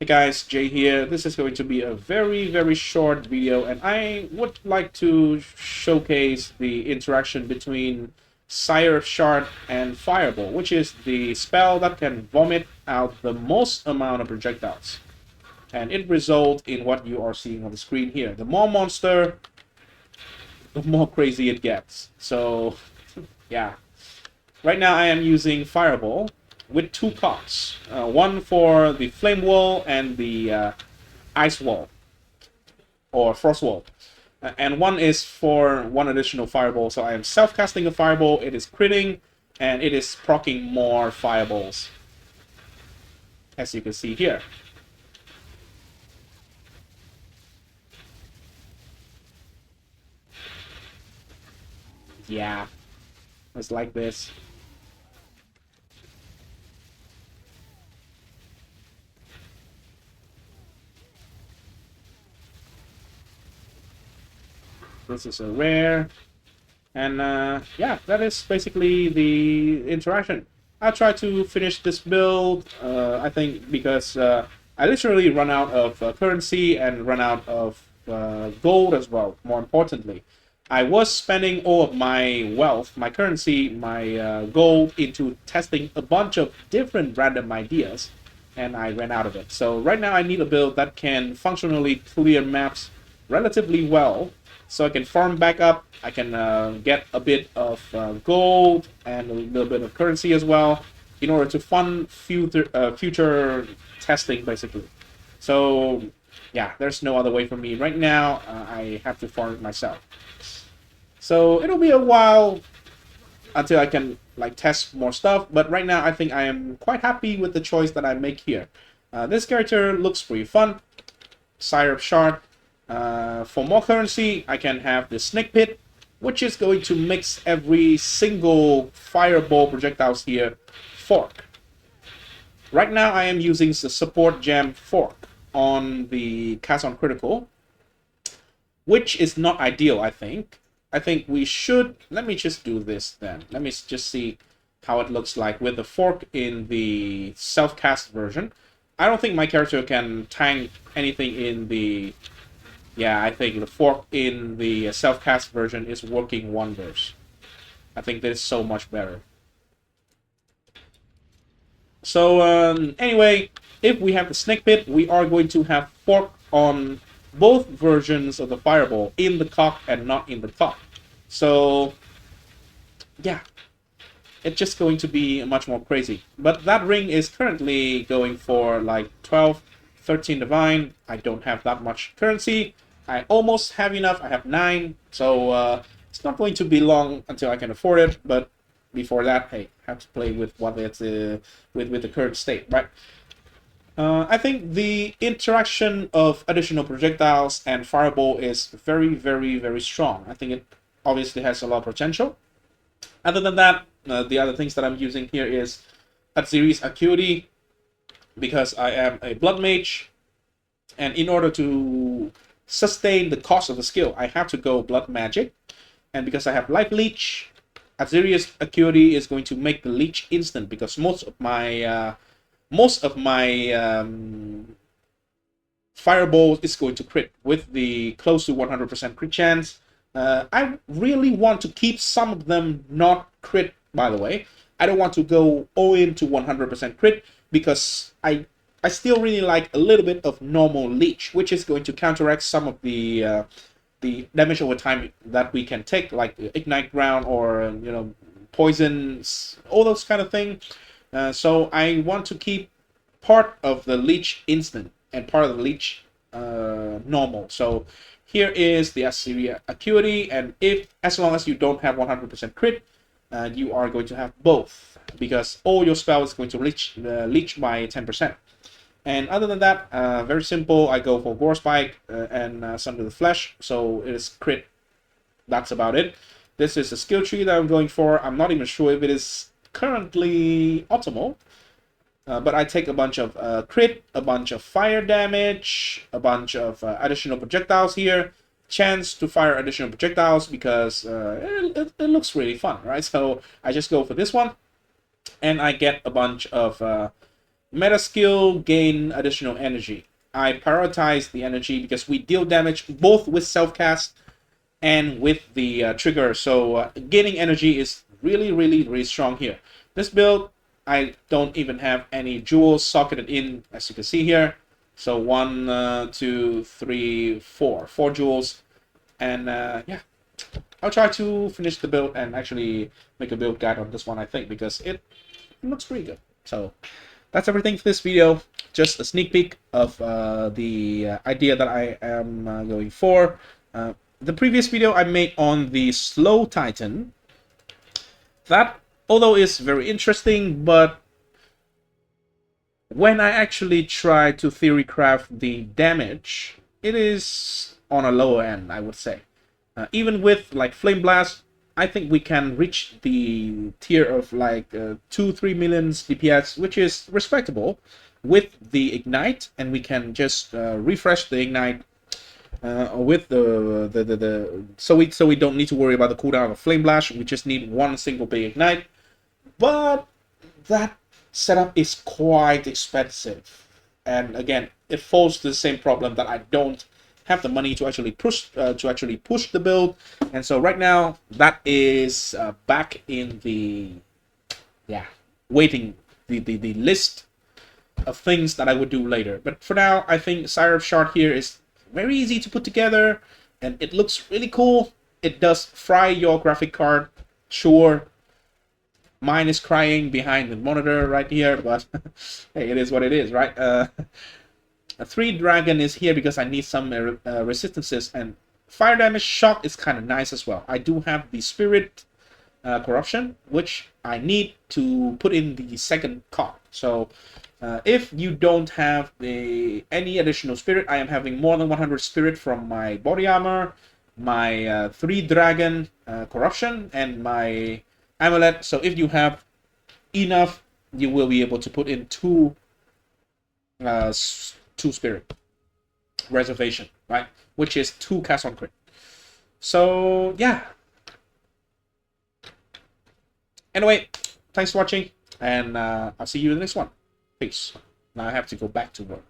Hey guys, Jay here. This is going to be a very short video, and I would like to showcase the interaction between Sire of Shards and Fireball, which is the spell that can vomit out the most amount of projectiles. And it results in what you are seeing on the screen here. The more monster, the more crazy it gets. So, yeah. Right now I am using Fireball with two cocks. One for the Flame Wall and the Ice Wall, or Frost Wall. And one is for one additional Fireball. So I am self-casting a Fireball, it is critting, and it is proccing more Fireballs, as you can see here. Yeah, it's like this. This is a rare. And yeah, that is basically the interaction. I'll try to finish this build, I think, because I literally run out of currency and run out of gold as well, more importantly. I was spending all of my wealth, my currency, my gold into testing a bunch of different random ideas, and I ran out of it. So right now I need a build that can functionally clear maps relatively well, so I can farm back up. I can get a bit of gold and a little bit of currency as well in order to fund future testing, basically. So yeah, there's no other way for me right now. I have to farm it myself. So it'll be a while until I can like test more stuff, but right now I think I am quite happy with the choice that I make here. This character looks pretty fun. Sire of Shards. For more currency, I can have the Snake Pit, which is going to mix every single fireball projectiles here fork. Right now I am using the support gem fork on the cast on critical, which is not ideal, I think. I think we should... Let me just do this then. Let me just see how it looks like with the fork in the self-cast version. I don't think my character can tank anything in the... Yeah, I think the fork in the self-cast version is working wonders. I think this is so much better. So, anyway, if we have the Snake Pit, we are going to have fork on both versions of the Fireball, in the cock and not in the cock. So, yeah, it's just going to be much more crazy. But that ring is currently going for like 12, 13 divine. I don't have that much currency. I almost have enough. I have 9, so it's not going to be long until I can afford it. But before that, hey, I have to play with what it's with the current state, right? I think the interaction of additional projectiles and fireball is very strong. I think it obviously has a lot of potential. Other than that, the other things that I'm using here is Atziri's Acuity, because I am a blood mage, and in order to sustain the cost of the skill, I have to go blood magic, and because I have life leech, Atziri's Acuity is going to make the leech instant, because most of my fireballs is going to crit with the close to 100% crit chance. I really want to keep some of them not crit, by the way. I don't want to go all into 100% crit, because I still really like a little bit of normal leech, which is going to counteract some of the damage over time that we can take, like ignite ground or poisons, all those kind of things. So I want to keep part of the leech instant and part of the leech normal. So here is the Assyria Acuity, and as long as you don't have 100% crit, you are going to have both, because all your spells is going to leech by 10%. And other than that, very simple. I go for Gore Spike and Sunder the Flesh, so it is crit. That's about it. This is a skill tree that I'm going for. I'm not even sure if it is currently optimal, but I take a bunch of crit, a bunch of fire damage, a bunch of additional projectiles here. Chance to fire additional projectiles, because it looks really fun, right? So I just go for this one, and I get a bunch of Meta skill, gain additional energy. I prioritize the energy because we deal damage both with self-cast and with the trigger. So gaining energy is really, really, really strong here. This build, I don't even have any jewels socketed in, as you can see here. So 1, 2, 3, 4. 4 jewels. And yeah, I'll try to finish the build and actually make a build guide on this one, I think, because it looks pretty good. So that's everything for this video. Just a sneak peek of the idea that I am going for. The previous video I made on the Slow Titan, that, although is very interesting, but when I actually try to theory craft the damage, it is on a lower end, I would say. Even with like Flame Blast, I think we can reach the tier of like 2-3 million DPS, which is respectable with the Ignite, and we can just refresh the Ignite with so we don't need to worry about the cooldown of Flame Blast. We just need one single big Ignite, but that setup is quite expensive, and again, it falls to the same problem that I don't have the money to actually push the build. And so right now that is back in the waiting the list of things that I would do later. But for now, I think Sire of Shards here is very easy to put together, and it looks really cool. It does fry your graphic card, sure. Mine is crying behind the monitor right here, but hey, it is what it is, right? A 3 dragon is here because I need some resistances, and fire damage shock is kind of nice as well. I do have the spirit corruption, which I need to put in the second card. So if you don't have any additional spirit, I am having more than 100 spirit from my body armor, my 3 dragon corruption, and my amulet. So if you have enough, you will be able to put in 2 spirit reservation, right? Which is 2 cast on crit. So yeah. Anyway, thanks for watching, and I'll see you in the next one. Peace. Now I have to go back to work.